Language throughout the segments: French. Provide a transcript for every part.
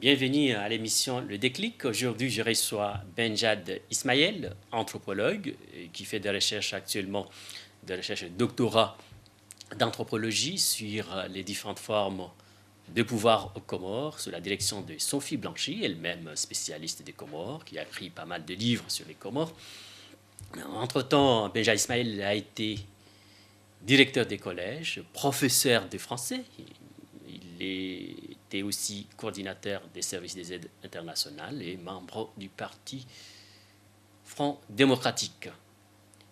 Bienvenue à l'émission Le Déclic. Aujourd'hui, je reçois Benjad Ismaël, anthropologue, qui fait des recherches actuellement, des recherches de doctorat d'anthropologie sur les différentes formes de pouvoir aux Comores, sous la direction de Sophie Blanchy, elle-même spécialiste des Comores, qui a écrit pas mal de livres sur les Comores. Entre-temps, Benjad Ismaël a été directeur des collèges, professeur de français. Il était aussi coordinateur des services des aides internationales et membre du parti Front démocratique.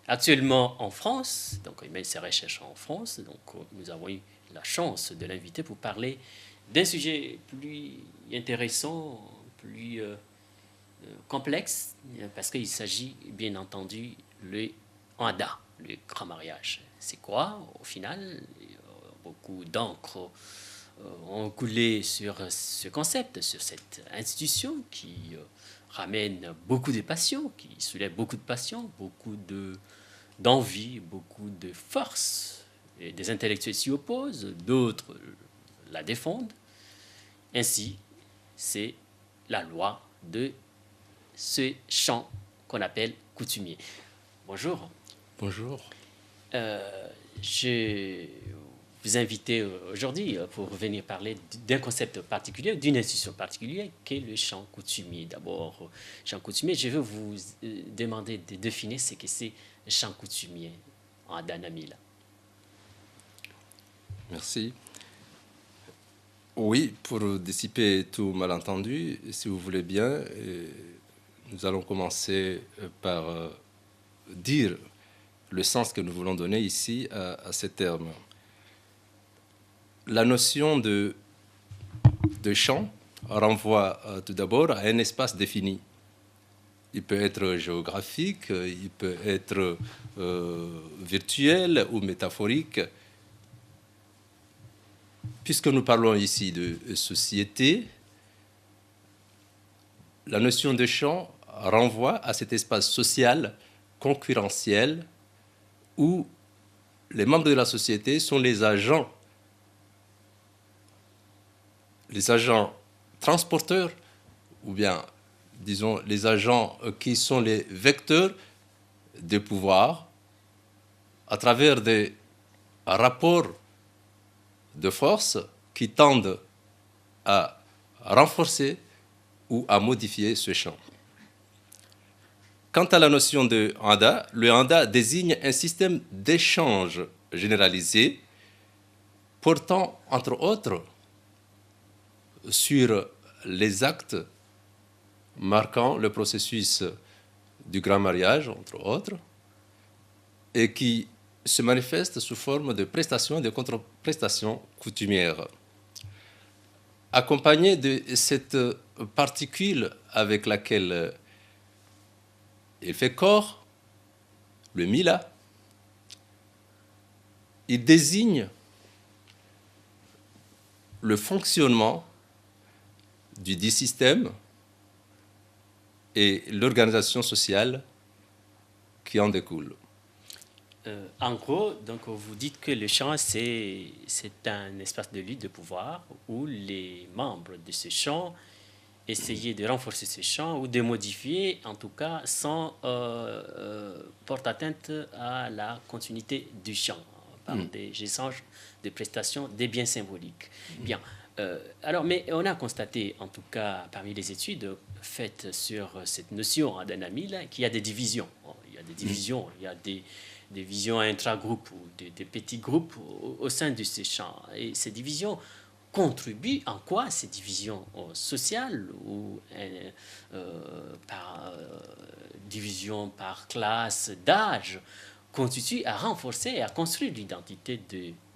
Actuellement en France, donc il mène ses recherches en France, donc nous avons eu la chance de l'inviter pour parler d'un sujet plus intéressant, plus complexe, parce qu'il s'agit bien entendu le Handa, le grand mariage. C'est quoi au final? Beaucoup d'encre ont coulé sur ce concept, sur cette institution qui ramène beaucoup de passion, qui soulève beaucoup de passion, beaucoup d'envie, beaucoup de force. Et des intellectuels s'y opposent, d'autres la défendent. Ainsi, c'est la loi de ce champ qu'on appelle coutumier. Bonjour. Bonjour. Je vous invite aujourd'hui pour venir parler d'un concept particulier, d'une institution particulière, qui est le champ coutumier. D'abord, champ coutumier, je veux vous demander de définir ce que c'est le champ coutumier en Danamila. Merci. Oui, pour dissiper tout malentendu, si vous voulez bien, nous allons commencer par dire le sens que nous voulons donner ici à ces termes. La notion de champ renvoie tout d'abord à un espace défini. Il peut être géographique, il peut être virtuel ou métaphorique. Puisque nous parlons ici de société, la notion de champ renvoie à cet espace social concurrentiel où les membres de la société sont les agents transporteurs, ou bien, disons, les agents qui sont les vecteurs de pouvoir à travers des rapports de force qui tendent à renforcer ou à modifier ce champ. Quant à la notion de Handa, le Handa désigne un système d'échange généralisé portant, entre autres, sur les actes marquant le processus du grand mariage, entre autres, et qui se manifeste sous forme de prestations et de contre-prestations coutumières. Accompagné de cette particule avec laquelle il fait corps, le mila, il désigne le fonctionnement du dit système et l'organisation sociale qui en découle. En gros, donc, vous dites que le champ, c'est un espace de lutte de pouvoir où les membres de ce champ essayer de renforcer ce champ ou de modifier, en tout cas, sans porter atteinte à la continuité du champ, par des échanges de prestations, des biens symboliques. Bien. Alors, mais on a constaté, en tout cas, parmi les études faites sur cette notion d'anamila, qu'il y a des divisions. Il y a des divisions, il y a des visions intra-groupes ou des petits groupes au sein de ces champs. Et ces divisions contribuent en quoi ces divisions sociales ou par division par classe d'âge constituent à renforcer et à construire l'identité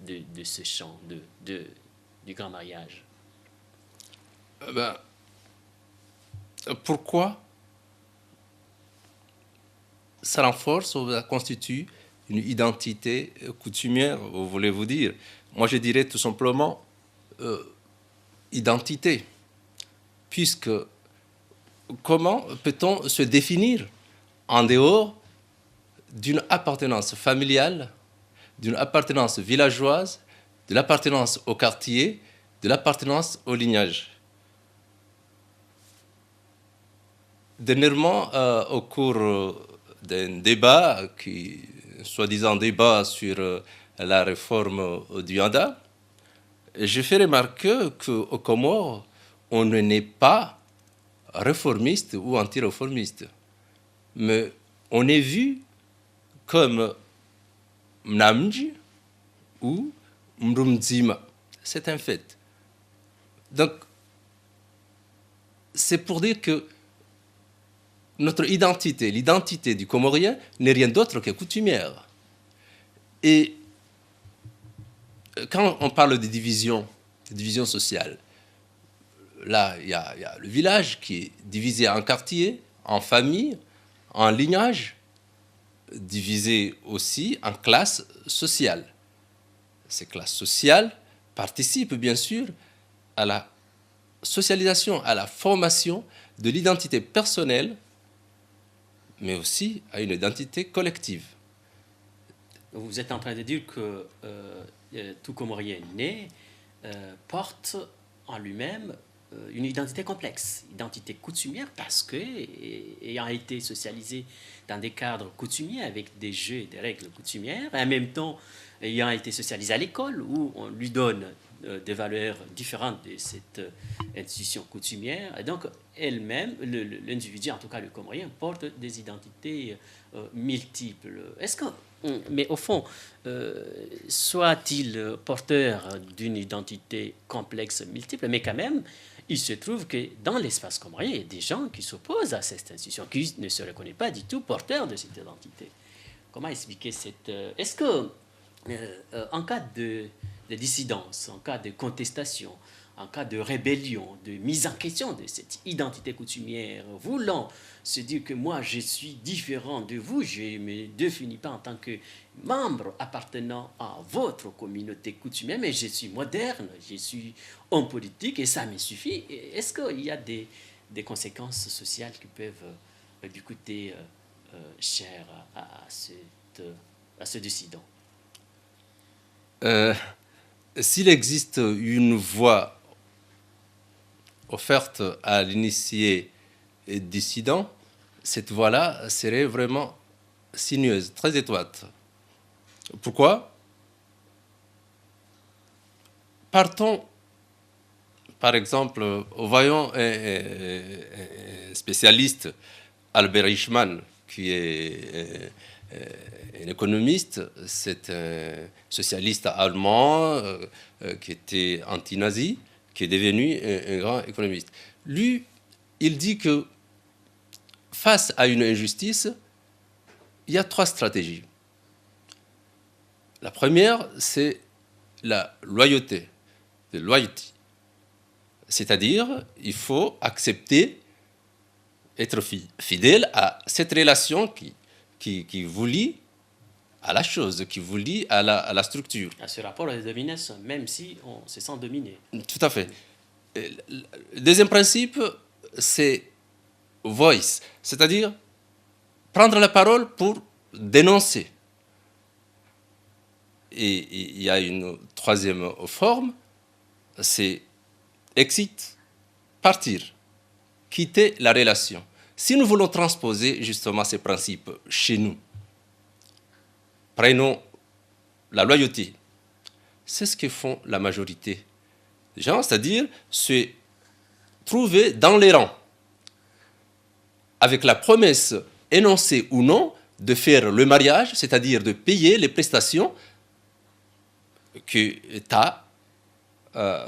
de ce champ, du grand mariage. Pourquoi ça renforce ou ça constitue une identité coutumière, voulez-vous dire? Moi, je dirais tout simplement identité. Puisque comment peut-on se définir en dehors d'une appartenance familiale, d'une appartenance villageoise, de l'appartenance au quartier, de l'appartenance au lignage? Dernièrement, au cours d'un débat, soi-disant débat sur la réforme du Yanda, j'ai fait remarquer qu'au Comores, on n'est pas réformiste ou anti-réformiste, mais on est vu comme Mnamji ou Mrumdzima. C'est un fait. Donc, c'est pour dire que notre identité, l'identité du Comorien, n'est rien d'autre que coutumière. Et quand on parle de division sociale, là, il y a le village qui est divisé en quartiers, en familles, en lignages, divisé aussi en classes sociales. Ces classes sociales participent bien sûr à la socialisation, à la formation de l'identité personnelle, mais aussi à une identité collective. Vous êtes en train de dire que tout Comorien né porte en lui-même une identité complexe, identité coutumière, parce que, ayant été socialisé dans des cadres coutumiers avec des jeux et des règles coutumières, et en même temps ayant été socialisé à l'école où on lui donne des valeurs différentes de cette institution coutumière, et donc elle-même, l'individu, en tout cas le Comorien, porte des identités multiples. Est-ce que, mais au fond, soit-il porteur d'une identité complexe, multiple, mais quand même, il se trouve que dans l'espace comorien, il y a des gens qui s'opposent à cette institution, qui ne se reconnaissent pas du tout porteurs de cette identité. Comment expliquer cette... Est-ce que, en cas de dissidence, en cas de contestation, en cas de rébellion, de mise en question de cette identité coutumière, voulant se dire que moi je suis différent de vous, je ne me définis pas en tant que membre appartenant à votre communauté coutumière, mais je suis moderne, je suis homme politique et ça me suffit. Est-ce qu'il y a des conséquences sociales qui peuvent lui coûter cher à ce dissident? S'il existe une voie offerte à l'initié dissident, cette voie-là serait vraiment sinueuse, très étroite. Pourquoi? Partons, par exemple, voyons un spécialiste, Albert Eichmann, qui est un économiste, c'est un socialiste allemand qui était anti-nazi, qui est devenu un grand économiste. Lui, il dit que face à une injustice, il y a 3 stratégies. La première, c'est la loyauté, the loyalty. C'est-à-dire, il faut accepter, être fidèle à cette relation qui vous lie à la chose, qui vous lie à la structure. À ce rapport de domination, même si on se sent dominé. Tout à fait. Le deuxième principe, c'est voice, c'est-à-dire prendre la parole pour dénoncer. Et il y a une troisième forme, c'est exit, partir, quitter la relation. Si nous voulons transposer justement ces principes chez nous, prenons la loyauté. C'est ce que font la majorité des gens, c'est-à-dire se trouver dans les rangs, avec la promesse énoncée ou non de faire le mariage, c'est-à-dire de payer les prestations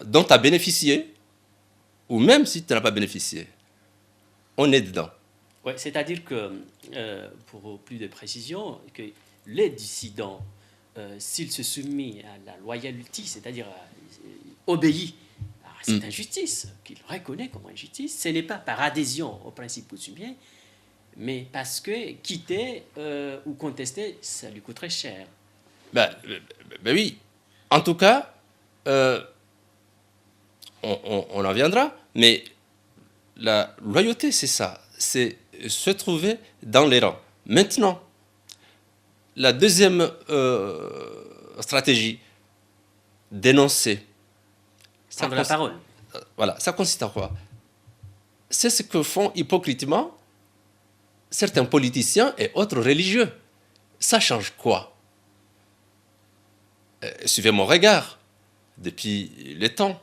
dont tu as bénéficié, ou même si tu n'as pas bénéficié. On est dedans. Ouais, c'est-à-dire que, pour plus de précision, que les dissidents, s'ils se soumettent à la loyauté, c'est-à-dire obéit à cette injustice, qu'ils reconnaissent comme injustice, ce n'est pas par adhésion au principe coutumier, mais parce que quitter ou contester, ça lui coûterait cher. Ben oui. En tout cas, on en viendra, mais la loyauté, c'est ça, c'est se trouver dans les rangs. Maintenant, la deuxième stratégie, dénoncer. Prendre la parole. Voilà, ça consiste en quoi? C'est ce que font hypocritement certains politiciens et autres religieux. Ça change quoi? Suivez mon regard depuis le temps.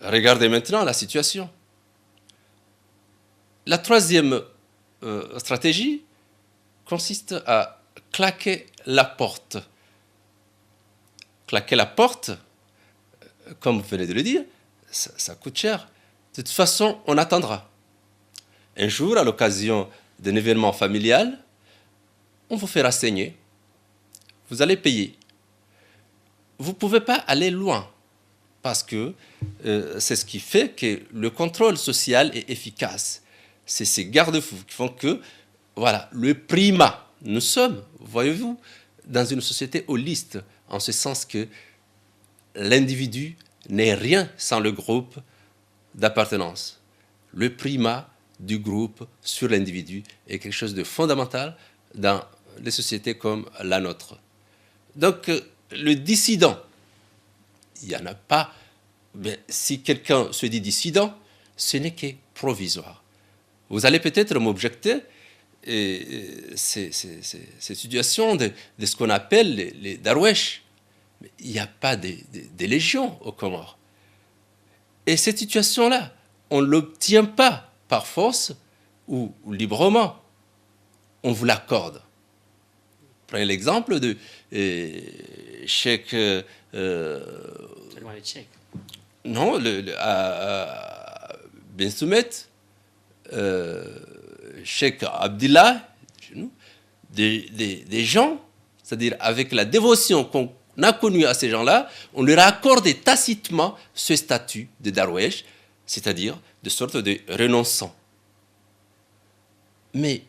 Regardez maintenant la situation. La troisième stratégie consiste à claquer la porte. Claquer la porte, comme vous venez de le dire, ça coûte cher. De toute façon, on attendra. Un jour, à l'occasion d'un événement familial, on vous fera saigner. Vous allez payer. Vous ne pouvez pas aller loin parce que c'est ce qui fait que le contrôle social est efficace. C'est ces garde-fous qui font que, voilà, le primat. Nous sommes, voyez-vous, dans une société holiste, en ce sens que l'individu n'est rien sans le groupe d'appartenance. Le primat du groupe sur l'individu est quelque chose de fondamental dans les sociétés comme la nôtre. Donc, le dissident, il n'y en a pas. Mais si quelqu'un se dit dissident, ce n'est que provisoire. Vous allez peut-être m'objecter ces situations de ce qu'on appelle les Darwesh. Mais il n'y a pas de légions aux Comores. Et cette situation-là, on ne l'obtient pas par force ou librement. On vous l'accorde. Prenez l'exemple de Cheikh. Non, à Ben Soumet, Cheikh Abdillah, des gens, c'est-à-dire avec la dévotion qu'on a connue à ces gens-là, on leur a accordé tacitement ce statut de Darwesh, c'est-à-dire de sorte de renonçant. Mais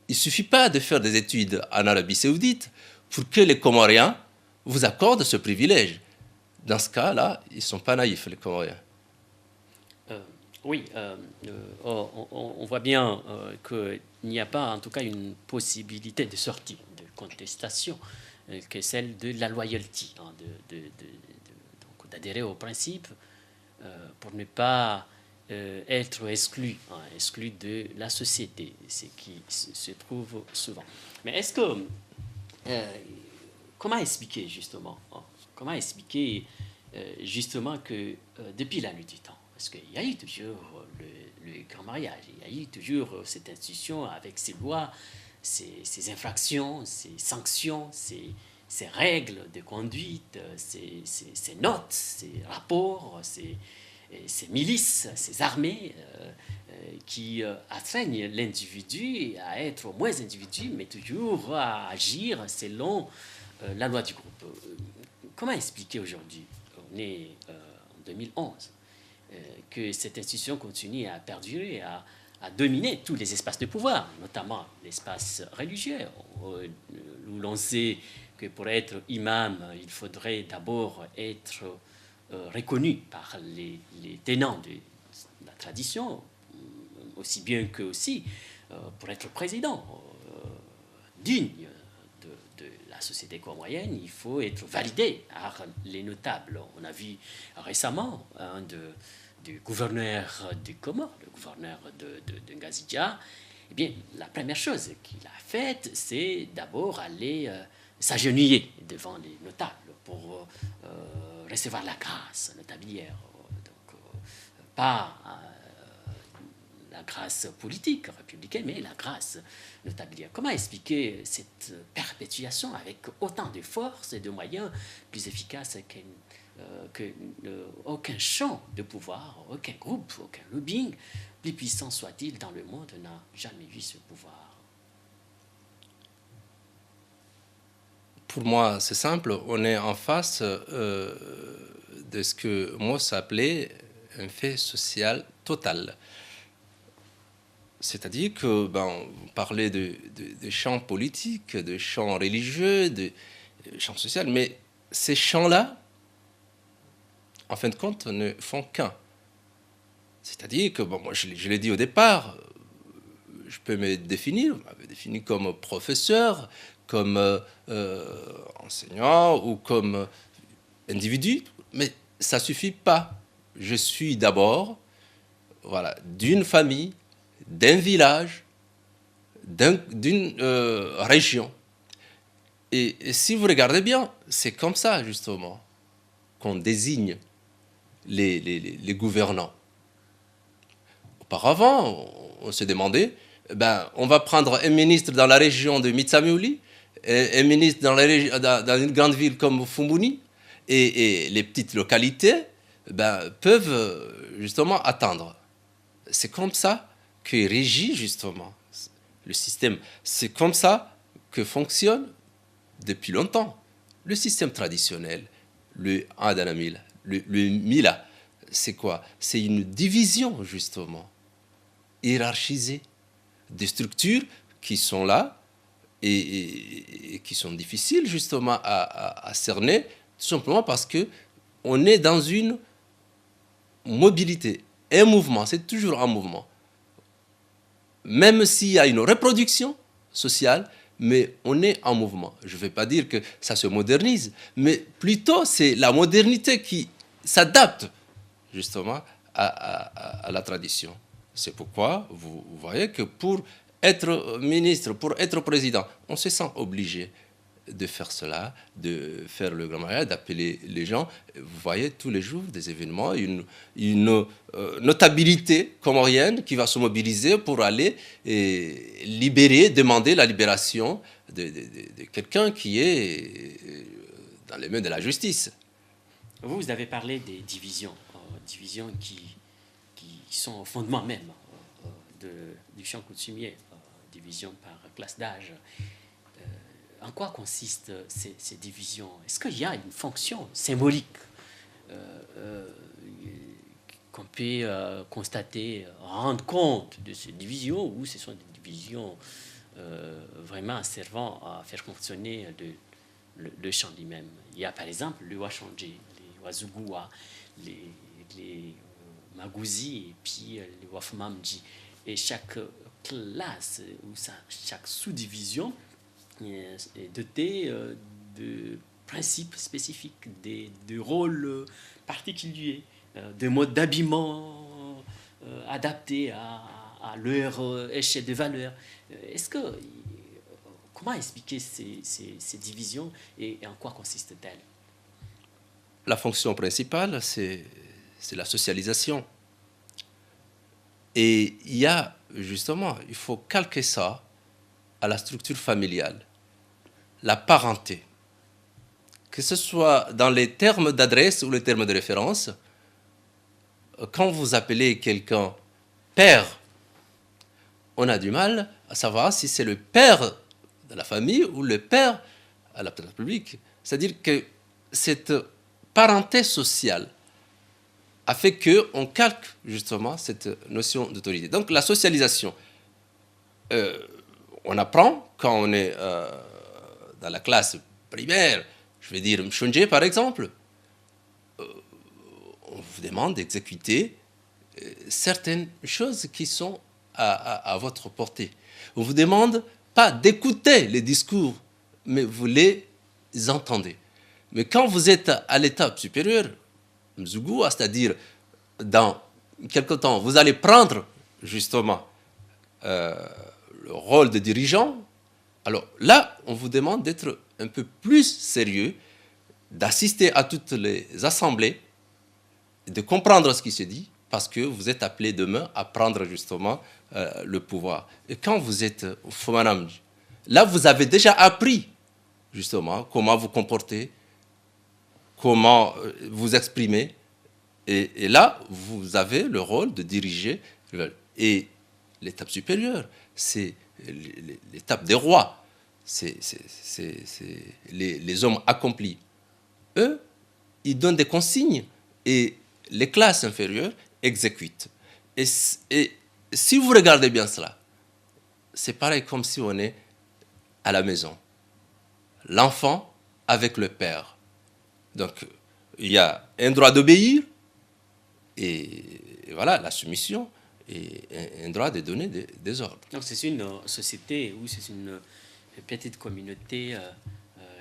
il ne suffit pas de faire des études en Arabie Saoudite pour que les Comoriens vous accordent ce privilège. Dans ce cas-là, ils ne sont pas naïfs, les Comoriens. Oui, on voit bien qu'il n'y a pas, en tout cas, une possibilité de sortie, de contestation, que celle de la loyauté, hein, donc d'adhérer au principe pour ne pas être exclu, hein, exclu de la société, ce qui se trouve souvent. Mais est-ce que... comment expliquer, justement, hein, comment expliquer justement que depuis la nuit du temps, parce qu'il y a eu toujours le grand mariage, il y a eu toujours cette institution avec ses lois, ses infractions, ses sanctions, ses règles de conduite, ses notes, ses rapports, ses milices, ces armées qui atteignent l'individu à être moins individu, mais toujours à agir selon la loi du groupe. Comment expliquer aujourd'hui, on est en 2011, que cette institution continue à perdurer, à dominer tous les espaces de pouvoir, notamment l'espace religieux, où l'on sait que pour être imam, il faudrait d'abord être reconnu par les tenants de la tradition, aussi bien que aussi pour être président digne de la société comorienne, il faut être validé par les notables. On a vu récemment un du gouverneur des Comores, le gouverneur de Ngazidja. Eh bien, la première chose qu'il a faite, c'est d'abord aller s'agenouiller devant les notables pour recevoir la grâce notabilière, donc pas la grâce politique républicaine, mais la grâce notabilière. Comment expliquer cette perpétuation avec autant de force et de moyens plus efficaces qu'aucun champ de pouvoir, aucun groupe, aucun lobbying, plus puissant soit-il dans le monde, n'a jamais eu ce pouvoir? Pour moi, c'est simple. On est en face de ce que Mauss appelait un fait social total. C'est-à-dire que, on parlait de champs politiques, de champs religieux, de champs sociaux, mais ces champs-là, en fin de compte, ne font qu'un. C'est-à-dire que, moi, je l'ai dit au départ, je peux me définir, je m'avais défini comme professeur, comme enseignant ou comme individu, mais ça ne suffit pas. Je suis d'abord d'une famille d'un village, d'une région. Et si vous regardez bien, c'est comme ça, justement, qu'on désigne les gouvernants. Auparavant, on se demandait, on va prendre un ministre dans la région de Mitsamiouli, un ministre dans une grande ville comme Fumbuni, et les petites localités peuvent justement attendre. C'est comme ça que régit justement le système. C'est comme ça que fonctionne depuis longtemps le système traditionnel, le Adanamil, le Mila. C'est quoi? C'est une division justement, hiérarchisée, des structures qui sont là et qui sont difficiles justement à cerner, tout simplement parce qu'on est dans une mobilité, un mouvement, c'est toujours un mouvement. Même s'il y a une reproduction sociale, mais on est en mouvement. Je ne vais pas dire que ça se modernise, mais plutôt c'est la modernité qui s'adapte justement à la tradition. C'est pourquoi vous voyez que pour être ministre, pour être président, on se sent obligé de faire cela, de faire le grand mariage, d'appeler les gens. Vous voyez tous les jours des événements, une notabilité comorienne qui va se mobiliser pour aller libérer, demander la libération de quelqu'un qui est dans les mains de la justice. Vous avez parlé des divisions, divisions qui sont au fondement même du champ coutumier, divisions par classe d'âge. En quoi consistent ces divisions? Est-ce qu'il y a une fonction symbolique qu'on peut constater, rendre compte de ces divisions, ou ce sont des divisions vraiment servant à faire fonctionner le champ lui-même? Il y a par exemple le Wachanje, les Wazugua, les Magouzi et puis les Wafmamji. Et chaque classe ou chaque sous-division est dotée de principes spécifiques, de rôles particuliers, de modes d'habillement adaptés à leur échelle de valeur. Comment expliquer ces divisions et en quoi consistent-elles? La fonction principale, c'est la socialisation. Et il faut calquer ça à la structure familiale, la parenté. Que ce soit dans les termes d'adresse ou les termes de référence, quand vous appelez quelqu'un père, on a du mal à savoir si c'est le père de la famille ou le père à la République. C'est-à-dire que cette parenté sociale a fait qu'on calque justement cette notion d'autorité. Donc la socialisation, on apprend quand on est dans la classe primaire, je vais dire Mshonje par exemple, on vous demande d'exécuter certaines choses qui sont à votre portée. On vous demande pas d'écouter les discours, mais vous les entendez. Mais quand vous êtes à l'étape supérieure, Mzugua, c'est-à-dire dans quelque temps, vous allez prendre justement le rôle de dirigeant. Alors là, on vous demande d'être un peu plus sérieux, d'assister à toutes les assemblées, de comprendre ce qui se dit, parce que vous êtes appelé demain à prendre justement le pouvoir. Et quand vous êtes au Fomanam, là, vous avez déjà appris justement comment vous comporter, comment vous exprimer. Et là, vous avez le rôle de diriger. Et l'étape supérieure, c'est l'étape des rois. C'est les hommes accomplis. Eux, ils donnent des consignes et les classes inférieures exécutent. Et si vous regardez bien cela, c'est pareil comme si on est à la maison. L'enfant avec le père. Donc, il y a un droit d'obéir et voilà, la soumission et un droit de donner des ordres. Donc, c'est une société où c'est une petite communauté,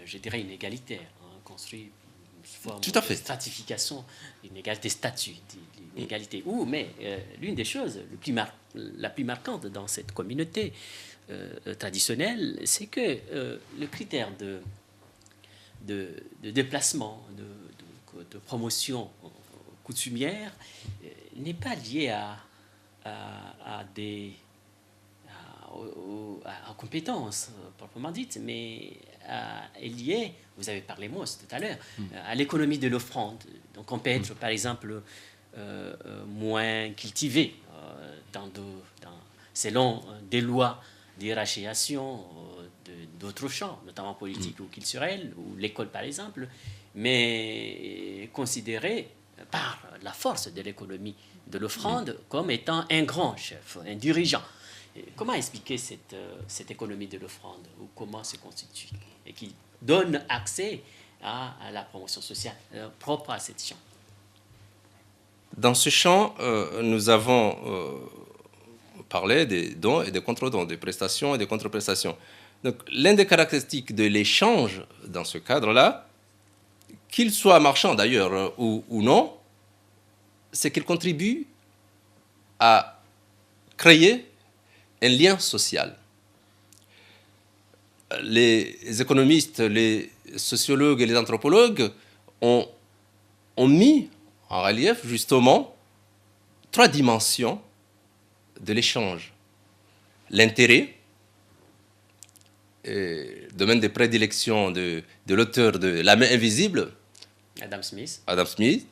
je dirais inégalitaire, construite forme Tout à de fait. stratification, d'inégalité de statut, d'inégalité. Mais l'une des choses la plus marquante dans cette communauté traditionnelle, c'est que le critère de déplacement, de promotion coutumière n'est pas lié à compétences proprement dites, mais est lié, vous avez parlé moi tout à l'heure, à l'économie de l'offrande. Donc on peut être par exemple moins cultivé selon des lois d'hiérarchisation d'autres champs, notamment politiques ou culturels, ou l'école par exemple, mais considéré par la force de l'économie de l'offrande comme étant un grand chef, un dirigeant. Et comment expliquer cette économie de l'offrande, ou comment se constitue, et qui donne accès à la promotion sociale propre à cette champ? Dans ce champ, nous avons parlé des dons et des contre-dons, des prestations et des contre-prestations. Donc, l'une des caractéristiques de l'échange dans ce cadre-là, qu'il soit marchand d'ailleurs ou non, c'est qu'il contribue à créer un lien social. Les économistes, les sociologues et les anthropologues ont mis en relief justement 3 dimensions de l'échange. L'intérêt, domaine de prédilection de l'auteur de La main invisible, Adam Smith,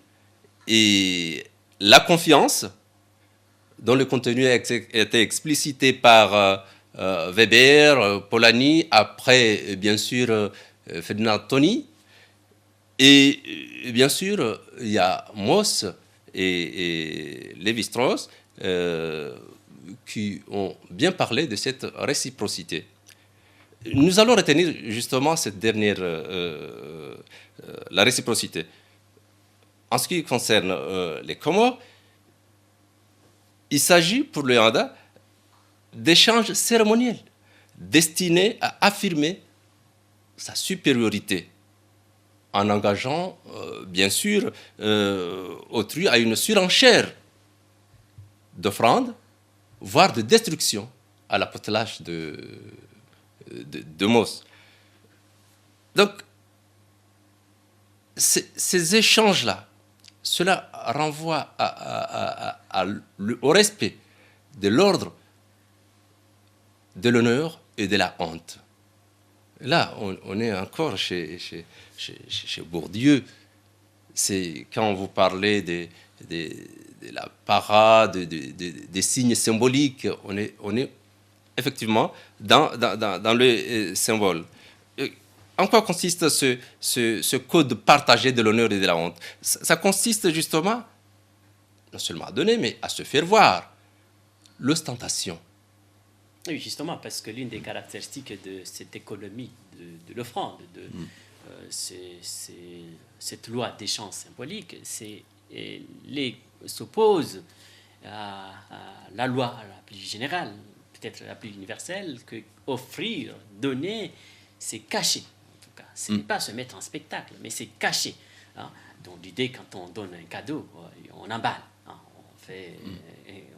et la confiance, dont le contenu a été explicité par Weber, Polanyi, après bien sûr Ferdinand Toni, et bien sûr il y a Mauss et Lévi-Strauss qui ont bien parlé de cette réciprocité. Nous allons retenir justement cette dernière, la réciprocité. En ce qui concerne les Comores, il s'agit pour le Rwanda d'échanges cérémoniels destinés à affirmer sa supériorité en engageant, bien sûr, autrui à une surenchère d'offrandes, voire de destruction à la potelage de Mauss. Donc, ces échanges-là, cela renvoie au respect de l'ordre, de l'honneur et de la honte. Là, on est encore chez Bourdieu. C'est quand vous parlez de la parade, des signes symboliques, on est effectivement dans le symbole. En quoi consiste ce code partagé de l'honneur et de la honte? Ça consiste justement, non seulement à donner, mais à se faire voir. L'ostentation. Oui, justement, parce que l'une des caractéristiques de cette économie de l'offrande, cette loi d'échange symbolique, s'oppose à la loi la plus générale, peut-être la plus universelle, que offrir, donner, c'est cacher. En tout cas, ce n'est pas se mettre en spectacle, mais c'est cacher. Hein. Donc l'idée, quand on donne un cadeau, on emballe. Hein.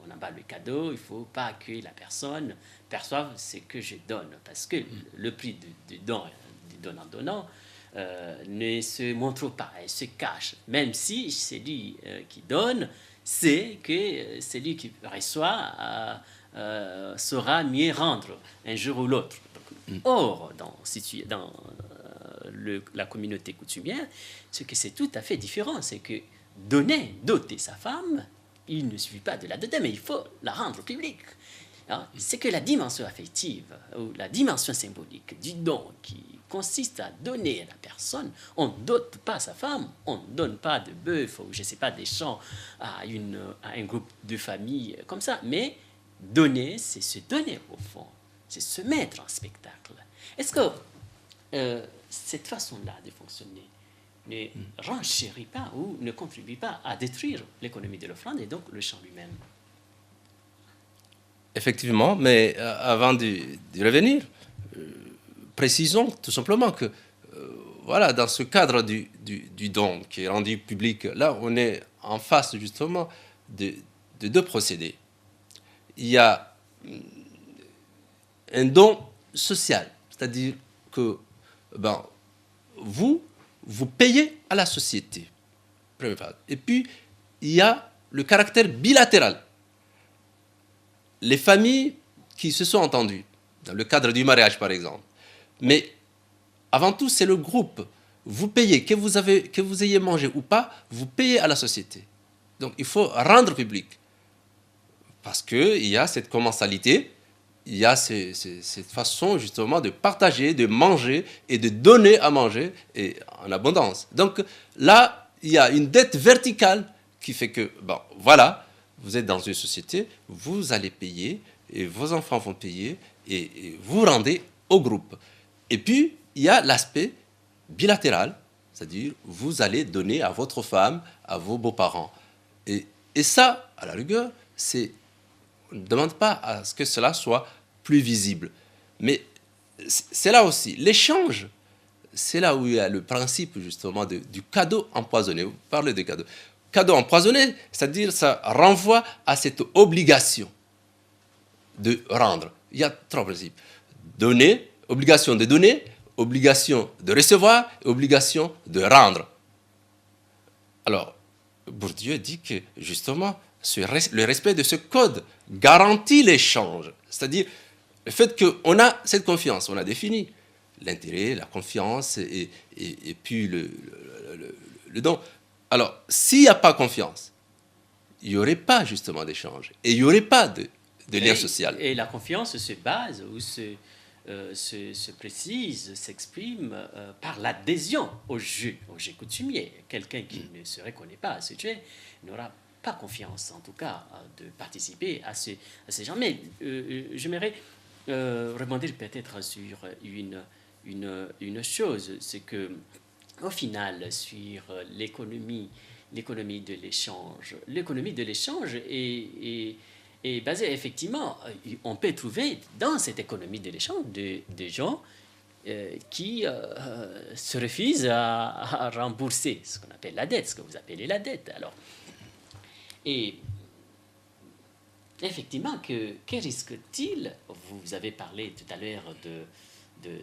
On emballe le cadeau, il ne faut pas que la personne perçoive ce que je donne, parce que le prix du donnant ne se montre pas, elle se cache, même si celui qui donne sait que celui qui reçoit saura mieux rendre un jour ou l'autre. Or, dans la communauté coutumière, ce que c'est tout à fait différent, c'est que doter sa femme, il ne suffit pas de la doter, mais il faut la rendre publique. C'est que la dimension affective ou la dimension symbolique du don qui consiste à donner à la personne, on ne dote pas sa femme, on ne donne pas de bœuf ou je ne sais pas des champs à un groupe de famille comme ça, mais donner, c'est se donner au fond, c'est se mettre en spectacle. Est-ce que cette façon-là de fonctionner ne renchérit pas ou ne contribue pas à détruire l'économie de l'offrande et donc le champ lui-même? Effectivement, mais avant d'y revenir, précisons tout simplement que voilà, dans ce cadre du don qui est rendu public, là, on est en face justement de deux procédés. Il y a un don social, c'est-à-dire que ben, vous payez à la société. Et puis, il y a le caractère bilatéral. Les familles qui se sont entendues, dans le cadre du mariage par exemple. Mais avant tout, c'est le groupe. Vous payez, que vous ayez mangé ou pas, vous payez à la société. Donc il faut rendre public. Parce qu'il y a cette commensalité, il y a cette façon justement de partager, de manger et de donner à manger et en abondance. Donc là, il y a une dette verticale qui fait que, bon, voilà, vous êtes dans une société, vous allez payer et vos enfants vont payer et vous rendez au groupe. Et puis, il y a l'aspect bilatéral, c'est-à-dire vous allez donner à votre femme, à vos beaux-parents. Et ça, à la rigueur, on ne demande pas à ce que cela soit plus visible. Mais c'est là aussi, l'échange, c'est là où il y a le principe justement du cadeau empoisonné. Vous parlez de cadeau. Cadeau empoisonné, c'est-à-dire ça renvoie à cette obligation de rendre. Il y a trois principes. Donner, obligation de donner, obligation de recevoir et obligation de rendre. Alors, Bourdieu dit que justement, le respect de ce code garantit l'échange. C'est-à-dire le fait qu'on a cette confiance, on a défini l'intérêt, la confiance et puis le don. Alors, s'il n'y a pas confiance, il n'y aurait pas justement d'échange et il n'y aurait pas de lien social. Et la confiance se base ou se précise, s'exprime par l'adhésion au jeu coutumier. Quelqu'un qui ne se reconnaît pas à ce jeu n'aura pas confiance, en tout cas, de participer à ces gens. Mais j'aimerais rebondir peut-être sur une chose, c'est que au final, sur l'économie de l'échange, est basée, effectivement, on peut trouver dans cette économie de l'échange des gens qui se refusent à rembourser ce qu'on appelle la dette, ce que vous appelez la dette. Alors, et effectivement, que risque-t-il? Vous avez parlé tout à l'heure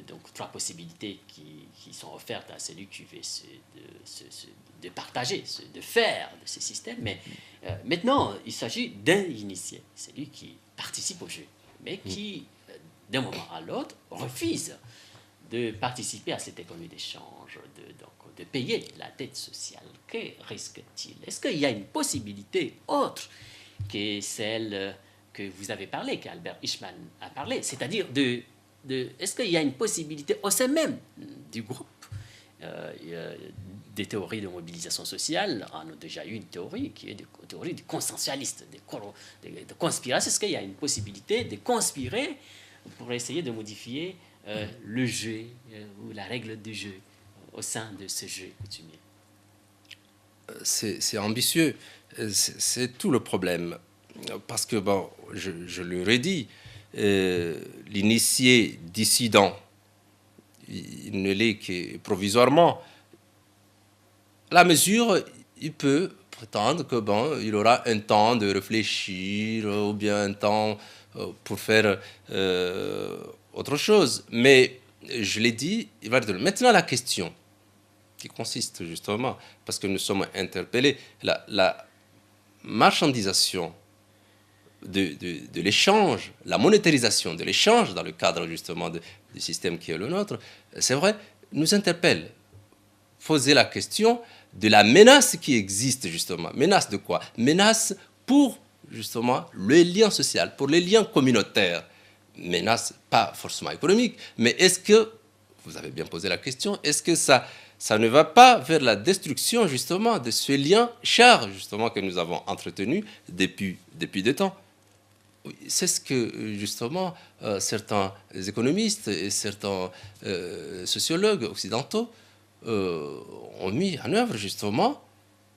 donc trois possibilités qui sont offertes à celui qui veut de partager, de faire de ce système. Mais maintenant, il s'agit d'un initié, celui qui participe au jeu, mais qui, d'un moment à l'autre, refuse de participer à cette économie d'échange, de payer la dette sociale. Que risque-t-il? Est-ce qu'il y a une possibilité autre que celle que vous avez parlé, qu'Albert Eichmann a parlé, c'est-à-dire est-ce qu'il y a une possibilité au sein même du groupe des théories de mobilisation sociale? On a déjà eu une théorie qui est une théorie consensualiste, de conspiration. Est-ce qu'il y a une possibilité de conspirer pour essayer de modifier le jeu ou la règle du jeu au sein de ce jeu coutumier? C'est ambitieux, c'est tout le problème. Parce que, bon, je le redis, l'initié dissident, il ne l'est que provisoirement. À la mesure, il peut prétendre que bon, il aura un temps de réfléchir ou bien un temps pour faire autre chose. Mais je l'ai dit, il va être maintenant la question qui consiste justement, parce que nous sommes interpellés, la marchandisation de l'échange, la monétarisation de l'échange dans le cadre justement du système qui est le nôtre, c'est vrai, nous interpelle. Poser la question de la menace qui existe justement. Menace de quoi? Menace pour justement le lien social, pour les liens communautaires. Menace pas forcément économique, mais est-ce que, vous avez bien posé la question, est-ce que ça ne va pas vers la destruction justement de ce lien cher justement que nous avons entretenu depuis des temps? C'est ce que, justement, certains économistes et certains sociologues occidentaux ont mis en œuvre, justement.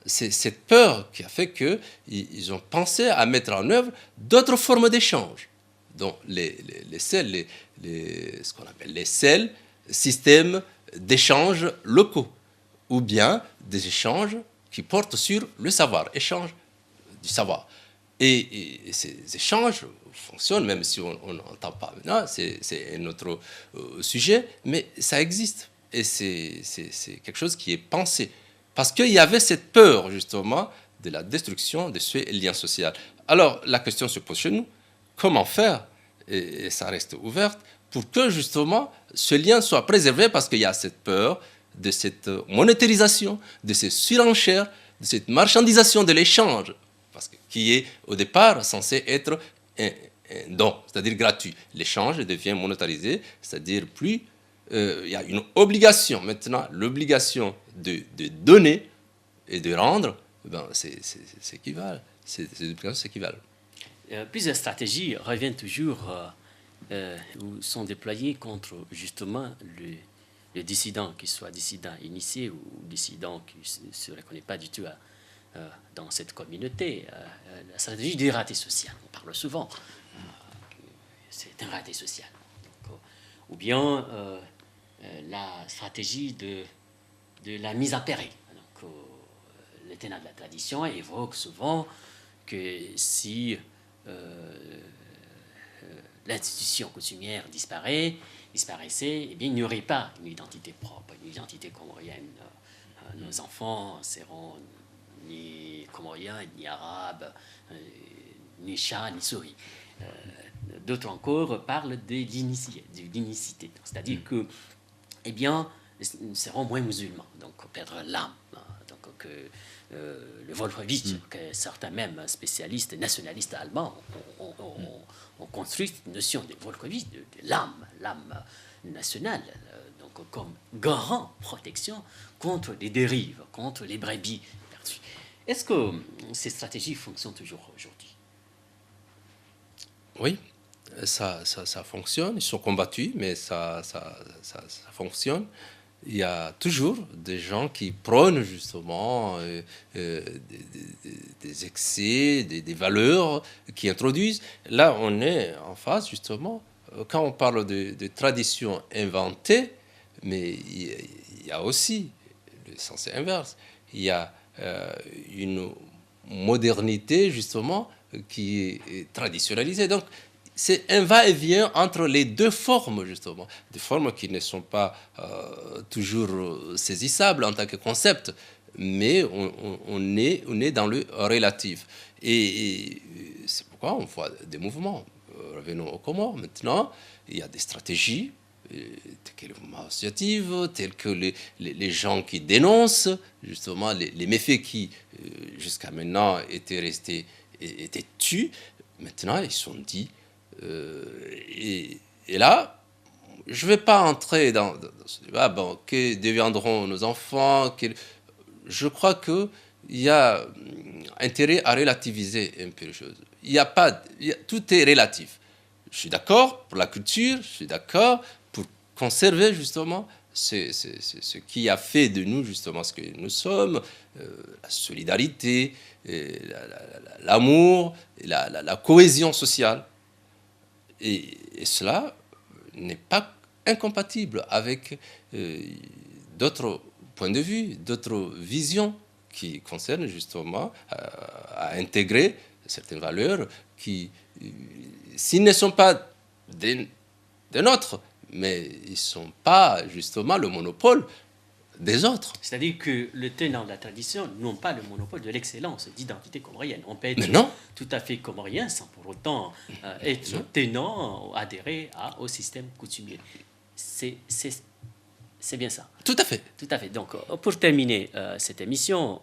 C'est cette peur qui a fait qu'ils ont pensé à mettre en œuvre d'autres formes d'échange, dont ce qu'on appelle les CEL, systèmes d'échanges locaux, ou bien des échanges qui portent sur le savoir, échange du savoir. Et ces échanges fonctionnent, même si on n'entend pas maintenant, c'est un autre sujet, mais ça existe. Et c'est quelque chose qui est pensé. Parce qu'il y avait cette peur, justement, de la destruction de ce lien social. Alors, la question se pose chez nous, comment faire, et ça reste ouvert, pour que, justement, ce lien soit préservé, parce qu'il y a cette peur de cette monétarisation, de ces surenchères, de cette marchandisation de l'échange, parce que, qui est au départ censé être un don, c'est-à-dire gratuit. L'échange devient monétarisé, c'est-à-dire plus il y a une obligation. Maintenant, l'obligation de donner et de rendre, ben, c'est équivalent. Ces obligations s'équivalent. Plusieurs stratégies reviennent toujours ou sont déployées contre justement le dissident, qu'il soit dissident initié ou dissident qui ne se reconnaît pas du tout dans cette communauté. La stratégie du raté social, on parle souvent. C'est un raté social. Donc, ou bien la stratégie de la mise en péril. Donc, les tenants de la tradition évoquent souvent que si l'institution coutumière disparaissait, eh bien, il n'y aurait pas une identité propre, une identité comorienne. Nos enfants seront ni comoriens, ni arabes, ni chats, ni souris. D'autres encore parlent de l'inicité, c'est-à-dire que, eh bien, nous serons moins musulmans, donc perdre l'âme. Donc que le Wolfowitz, que certains même spécialistes nationalistes allemands ont construit une notion de Wolfowitz, de l'âme nationale, donc comme grande protection contre les dérives, contre les brebis perdues. Est-ce que ces stratégies fonctionnent toujours aujourd'hui? Oui, ça fonctionne. Ils sont combattus, mais ça fonctionne. Il y a toujours des gens qui prônent justement des excès, des valeurs qui introduisent. Là, on est en face justement, quand on parle de traditions inventées, mais il y a aussi le sens inverse. Il y a une modernité justement qui est traditionnalisée. Donc, c'est un va-et-vient entre les deux formes, justement. Des formes qui ne sont pas toujours saisissables en tant que concept, mais on est dans le relatif. Et c'est pourquoi on voit des mouvements. Revenons aux Comores. Maintenant, il y a des stratégies, telles que les mouvements associatifs, tels que les gens qui dénoncent, justement, les méfaits qui, jusqu'à maintenant, étaient tus. Maintenant, ils sont dits. Et là, je ne vais pas entrer dans ce débat. Bon, que deviendront nos enfants? Je crois qu'il y a intérêt à relativiser un peu les choses. Tout est relatif. Je suis d'accord pour la culture, je suis d'accord pour conserver justement ce qui a fait de nous justement ce que nous sommes, la solidarité, l'amour, la cohésion sociale. Et cela n'est pas incompatible avec d'autres points de vue, d'autres visions qui concernent justement à intégrer certaines valeurs qui, s'ils ne sont pas des nôtres, mais ils ne sont pas justement le monopole des autres. C'est-à-dire que les tenants de la tradition n'ont pas le monopole de l'excellence d'identité comorienne. On peut être tout à fait comorien sans pour autant être tenant, adhérer au système coutumier. C'est bien ça. Tout à fait. Tout à fait. Donc, pour terminer cette émission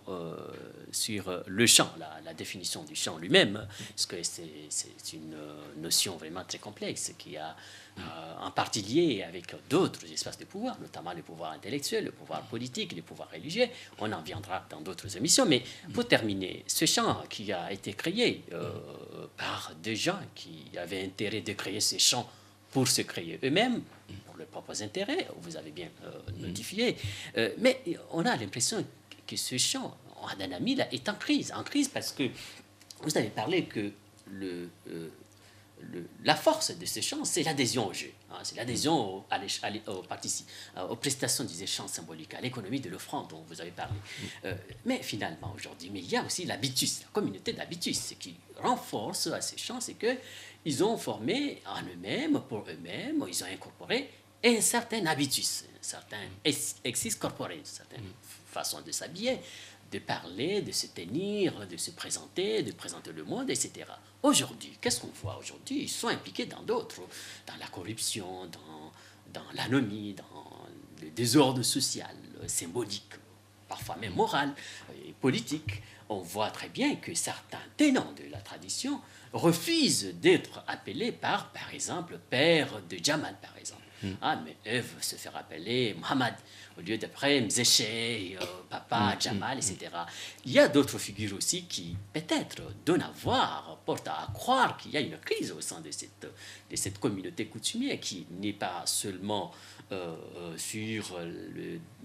sur le chant, la définition du chant lui-même, parce que c'est une notion vraiment très complexe qui a en partie liée avec d'autres espaces de pouvoir, notamment le pouvoir intellectuel, le pouvoir politique, le pouvoir religieux. On en viendra dans d'autres émissions. Mais pour terminer, ce chant qui a été créé par des gens qui avaient intérêt de créer ces chants pour se créer eux-mêmes, pour leurs propres intérêts, vous avez bien notifié. Mais on a l'impression que ce chant, Adanami, là, est en crise parce que vous avez parlé que la force de ce chant, c'est l'adhésion au jeu. Hein, c'est l'adhésion aux prestations des échanges symboliques, à l'économie de l'offrande dont vous avez parlé. Mais finalement, aujourd'hui, il y a aussi l'habitus, la communauté d'habitus. Ce qui renforce à ces chants, c'est qu'ils ont formé en eux-mêmes, pour eux-mêmes, ils ont incorporé un certain habitus, un certain exis corporel, une certaine façon de s'habiller, de parler, de se tenir, de se présenter, de présenter le monde, etc. Aujourd'hui, qu'est-ce qu'on voit aujourd'hui? Ils sont impliqués dans d'autres, dans la corruption, dans l'anomie, dans le désordre social, symbolique, parfois même moral et politique. On voit très bien que certains tenants de la tradition refusent d'être appelés par exemple, père de Jamal, par exemple. Ah, mais eux veulent se faire appeler Mohamed, au lieu d'après Mzéché, Papa, Jamal, etc. Il y a d'autres figures aussi qui, peut-être, donnent à voir, portent à croire qu'il y a une crise au sein de cette communauté coutumière qui n'est pas seulement sur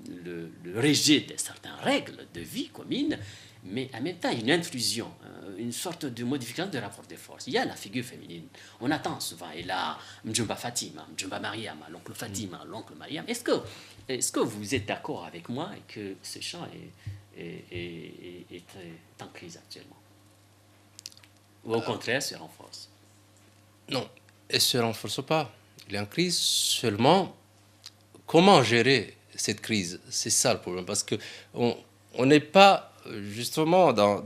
le rejet de certaines règles de vie commune, mais en même temps une intrusion, une sorte de modification de rapport de force. Il y a la figure féminine. On attend souvent, et là, Mjomba Fatima, Mjomba Mariam, l'oncle Fatima, l'oncle Mariam. Est-ce que vous êtes d'accord avec moi et que ce chant est en crise actuellement? Ou au contraire, se renforce? Non, elle ne se renforce pas. Il est en crise seulement. Comment gérer cette crise? C'est ça le problème. Parce qu'on n'est pas justement dans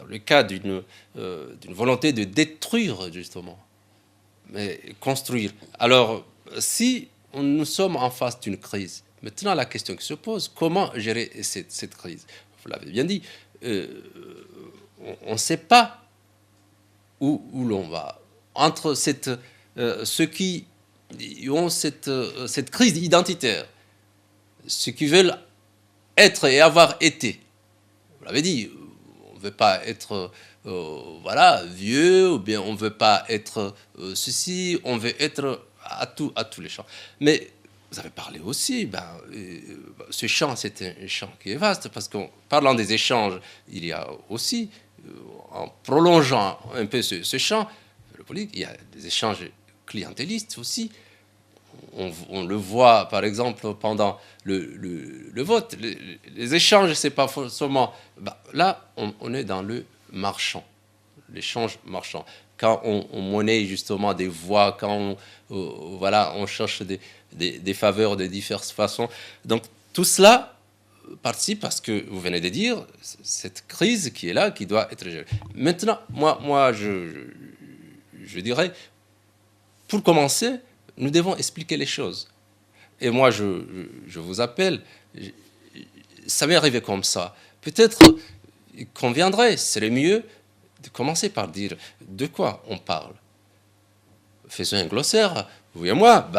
le cas d'une volonté de détruire, justement, mais construire. Alors, si nous sommes en face d'une crise, maintenant la question qui se pose, comment gérer cette crise? Vous l'avez bien dit, on ne sait pas où l'on va. Entre ceux qui ont cette crise identitaire, ceux qui veulent être et avoir été. Vous l'avez dit, on ne veut pas être vieux, ou bien on ne veut pas être ceci, on veut être à tous les champs. Mais vous avez parlé aussi, ce champ, c'est un champ qui est vaste, parce qu'en parlant des échanges, il y a aussi, en prolongeant un peu ce champ, le politique, il y a des échanges clientélistes aussi. On le voit, par exemple, pendant le vote. Les échanges, c'est pas forcément... là, on est dans le marchand, l'échange marchand. Quand on monnaie justement des voix, quand on cherche des faveurs de diverses façons. Donc, tout cela participe parce que, vous venez de dire, cette crise qui est là, qui doit être gérée. Maintenant, moi je dirais, pour commencer, nous devons expliquer les choses. Et moi, je vous appelle, ça m'est arrivé comme ça. Peut-être il conviendrait, serait mieux de commencer par dire de quoi on parle. Faisons un glossaire, vous et moi,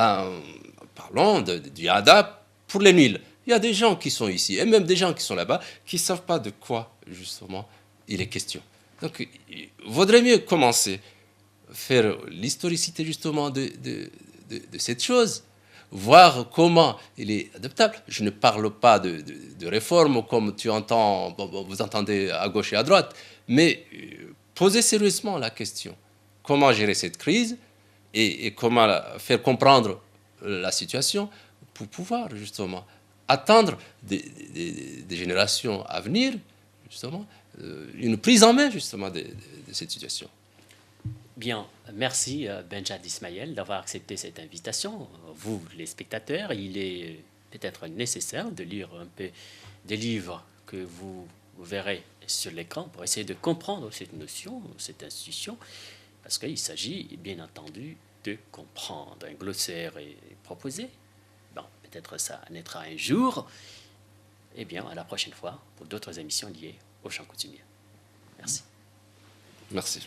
parlons du Hada pour les Nuls. Il y a des gens qui sont ici, et même des gens qui sont là-bas, qui ne savent pas de quoi, justement, il est question. Donc, il vaudrait mieux commencer, faire l'historicité, justement, de cette chose, voir comment il est adaptable. Je ne parle pas de réforme comme vous entendez à gauche et à droite, mais poser sérieusement la question. Comment gérer cette crise et comment faire comprendre la situation pour pouvoir justement attendre des générations à venir, justement, une prise en main justement de cette situation. Bien, merci Benjad Ismaël d'avoir accepté cette invitation. Vous, les spectateurs, il est peut-être nécessaire de lire un peu des livres que vous verrez sur l'écran pour essayer de comprendre cette notion, cette institution, parce qu'il s'agit bien entendu de comprendre. Un glossaire est proposé. Bon, peut-être ça naîtra un jour. Eh bien, à la prochaine fois pour d'autres émissions liées au chant coutumier. Merci. Merci.